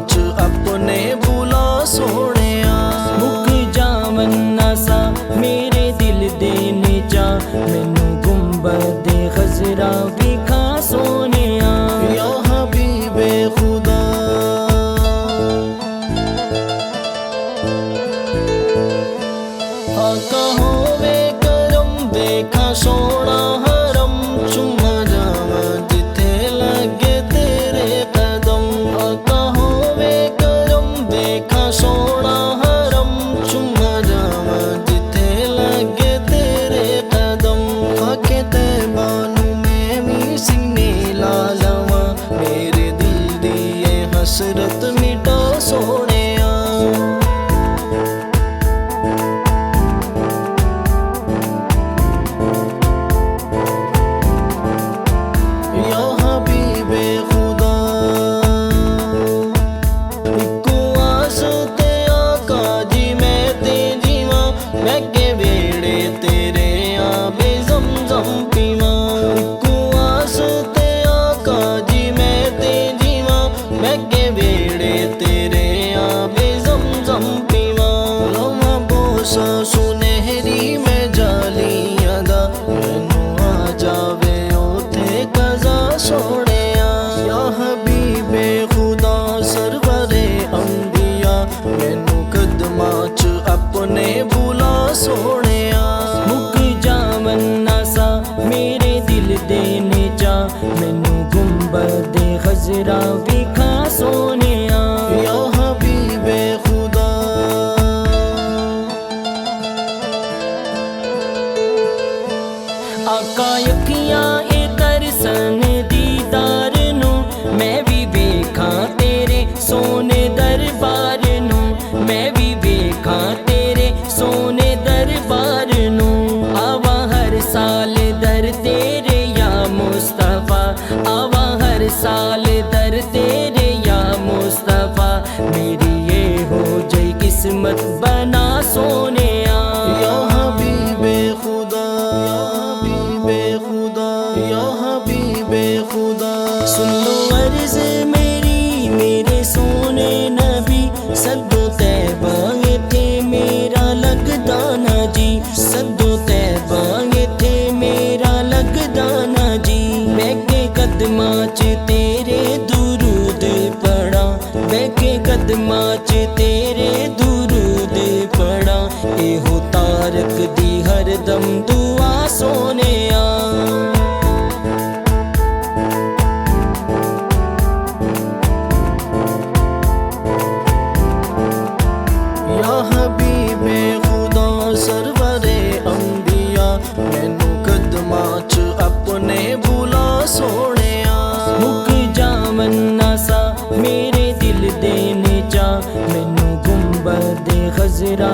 च अपने बुला सोनिया। मुक जावन नसा मेरे दिल दे निचा, मैनू गुंबदे खजरा विखा सोनिया। या हबीबे खुदा आका होवे करम देखा सोना हरम, चुमा जावा जिथे लगे तेरे कदम। आका होवे करम देखा सोना हरम, चुमा जावा जिथे लगे तेरे कदम। आके तैबानू मैं भी सीने ला लवा, मेरे दिल दी ये हसरत मिटा सोनिया। मैके वेड़े तेरे आबे ज़मज़म पीवा, कुआस ते आका जी मैं ते जीवा। मैके वेड़े तेरे आबे ज़मज़म पीवा, लवा बोसा सुनहरी मैं जालियां दा, मैनू आ जावे ओथे कज़ा सोनिया। या हबीबे खुदा सरवरे अंबिया, मैनू कदमां च अपने बुला सोनिया। मुक जावन नसा मेरे दिल दे निचा, मैनू गुंबदे खजरा विखा सोनिया। या हबीबे खुदा आका अखियां ए तरसन दीदार नू, मैं भी वेखा तेरे सोने दरबार नू। मैं भी वेखा तेरे सोने दरबार नू, आवा हर साल दर तेरे या मुस्तफा। आवा हर साल दर तेरे या मुस्तफा, मेरी ये हो जाए किस्मत बना सोनिया। या हबीबे खुदा, या हबीबे खुदा, या हबीबे खुदा। सुन लो अर्ज़ मेरी मेरे सोने नबी, सद्दो तैबा इत्थे मेरा लगदा ना जी। सद्दो तैबा इत्थे मेरा लगदा ना जी। बैके कदमां च तेरे दुरूद पढ़ा, बैके कदमां च तेरे दुरूद पढ़ा। एहो तारक दी हरदम दुआ सोनिया। या हबीबे खुदा सरवरे अंबिया, मैनू कदमां च अपने बुला सोनिया। मुक जावन नसा मेरे दिल दे निचा, मैनू गुंबदे खजरा